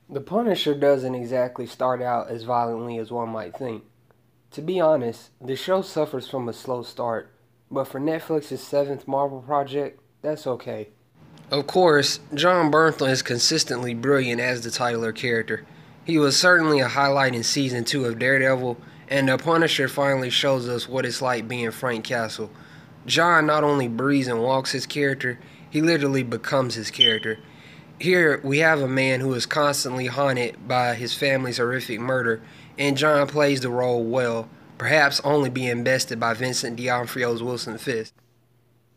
The Punisher doesn't exactly start out as violently as one might think. To be honest, the show suffers from a slow start, but for Netflix's seventh Marvel project, that's okay. Of course, John Bernthal is consistently brilliant as the Tyler character. He was certainly a highlight in season 2 of Daredevil, and The Punisher finally shows us what it's like being Frank Castle. John not only breathes and walks his character, he literally becomes his character. Here we have a man who is constantly haunted by his family's horrific murder, and John plays the role well, perhaps only being bested by Vincent D'Onofrio's Wilson Fisk.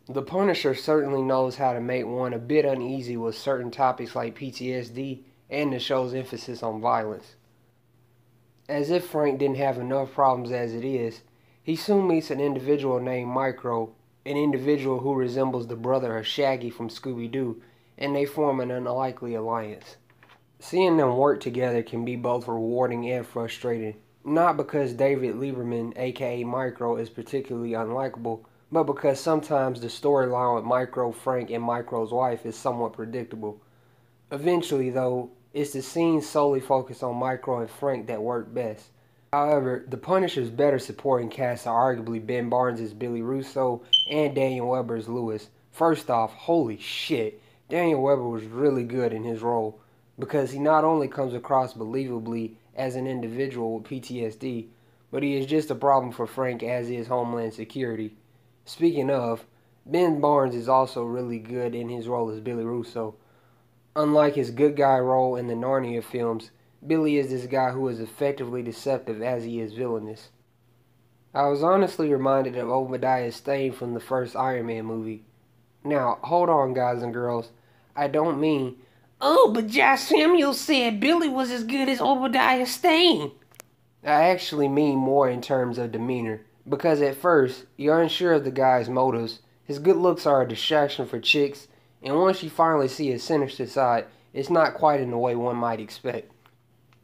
The Punisher certainly knows how to make one a bit uneasy with certain topics like PTSD and the show's emphasis on violence. As if Frank didn't have enough problems as it is, he soon meets an individual named Micro, an individual who resembles the brother of Shaggy from Scooby-Doo, and they form an unlikely alliance. Seeing them work together can be both rewarding and frustrating, not because David Lieberman, aka Micro, is particularly unlikable, but because sometimes the storyline with Micro, Frank, and Micro's wife is somewhat predictable. Eventually, though, it's the scenes solely focused on Micro and Frank that work best. However, the Punisher's better supporting cast are arguably Ben Barnes as Billy Russo and Daniel Webber as Lewis. First off, holy shit, Daniel Webber was really good in his role because he not only comes across believably as an individual with PTSD, but he is just a problem for Frank as is Homeland Security. Speaking of, Ben Barnes is also really good in his role as Billy Russo. Unlike his good guy role in the Narnia films, Billy is this guy who is effectively deceptive as he is villainous. I was honestly reminded of Obadiah Stane from the first Iron Man movie. Now, hold on guys and girls, I don't mean, oh, but Josh Samuels said Billy was as good as Obadiah Stane. I actually mean more in terms of demeanor, because at first, you're unsure of the guy's motives. His good looks are a distraction for chicks, and once you finally see his sinister side, it's not quite in the way one might expect.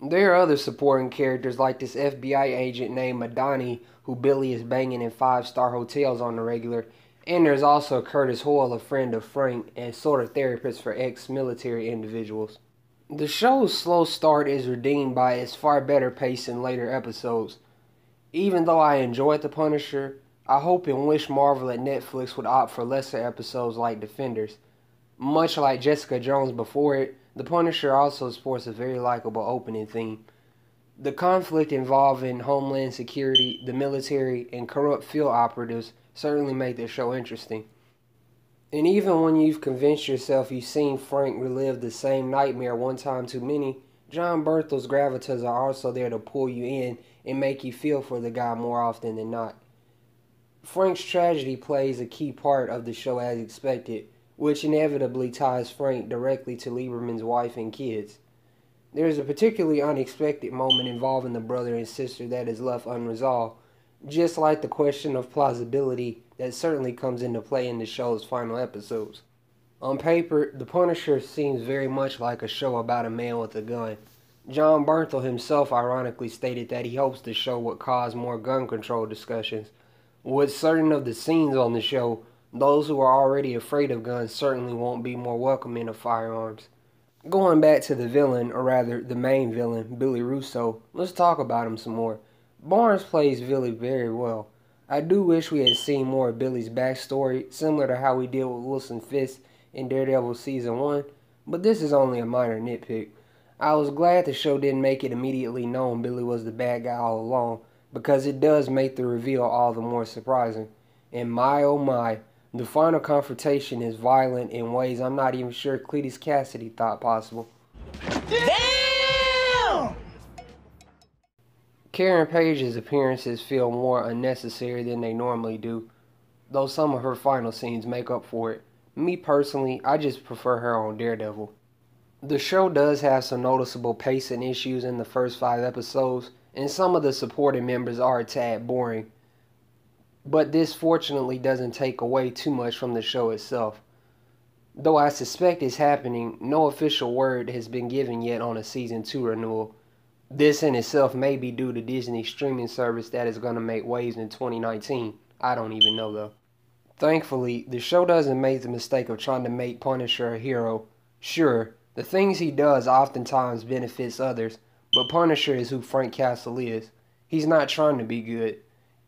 There are other supporting characters like this FBI agent named Madani, who Billy is banging in five-star hotels on the regular, and there's also Curtis Hoyle, a friend of Frank and sort of therapist for ex-military individuals. The show's slow start is redeemed by its far better pace in later episodes. Even though I enjoyed The Punisher, I hope and wish Marvel and Netflix would opt for lesser episodes like Defenders. Much like Jessica Jones before it, The Punisher also sports a very likable opening theme. The conflict involving Homeland Security, the military, and corrupt field operatives certainly make the show interesting. And even when you've convinced yourself you've seen Frank relive the same nightmare one time too many, John Berthel's gravitas are also there to pull you in and make you feel for the guy more often than not. Frank's tragedy plays a key part of the show as expected, which inevitably ties Frank directly to Lieberman's wife and kids. There is a particularly unexpected moment involving the brother and sister that is left unresolved, just like the question of plausibility that certainly comes into play in the show's final episodes. On paper, The Punisher seems very much like a show about a man with a gun. John Bernthal himself ironically stated that he hopes the show would cause more gun control discussions. With certain of the scenes on the show, those who are already afraid of guns certainly won't be more welcoming of firearms. Going back to the villain, or rather the main villain, Billy Russo, let's talk about him some more. Barnes plays Billy very well. I do wish we had seen more of Billy's backstory, similar to how we did with Wilson Fisk in Daredevil Season 1, but this is only a minor nitpick. I was glad the show didn't make it immediately known Billy was the bad guy all along, because it does make the reveal all the more surprising. And my oh my, the final confrontation is violent in ways I'm not even sure Cletus Cassidy thought possible. Damn! Karen Page's appearances feel more unnecessary than they normally do, though some of her final scenes make up for it. Me personally, I just prefer her on Daredevil. The show does have some noticeable pacing issues in the first 5 episodes, and some of the supporting members are a tad boring. But this fortunately doesn't take away too much from the show itself. Though I suspect it's happening, no official word has been given yet on a Season 2 renewal. This in itself may be due to Disney's streaming service that is going to make waves in 2019. I don't even know though. Thankfully, the show doesn't make the mistake of trying to make Punisher a hero. Sure, The things he does oftentimes benefits others, but Punisher is who Frank Castle is. He's not trying to be good.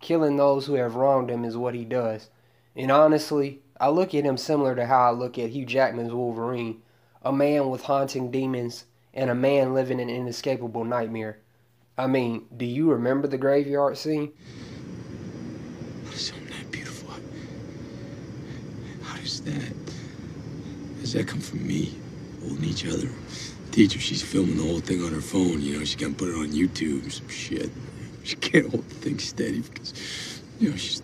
Killing those who have wronged him is what he does. And honestly, I look at him similar to how I look at Hugh Jackman's Wolverine, a man with haunting demons and a man living an inescapable nightmare. I mean, do you remember the graveyard scene? Isn't that beautiful? How does that? Does that come from me? Holding each other. Teacher, she's filming the whole thing on her phone. You know, she can't put it on YouTube or some shit. She can't hold the thing steady because, you know, she's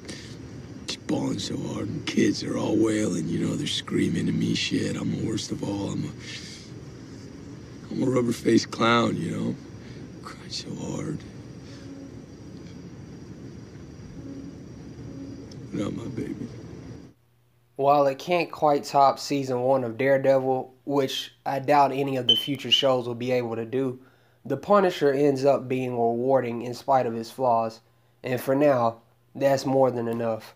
bawling so hard, and kids are all wailing. You know, they're screaming at me. Shit, I'm the worst of all. I'm a rubber-faced clown. You know, cried so hard. But not my baby. While it can't quite top season 1 of Daredevil, which I doubt any of the future shows will be able to do, the Punisher ends up being rewarding in spite of his flaws. And for now, that's more than enough.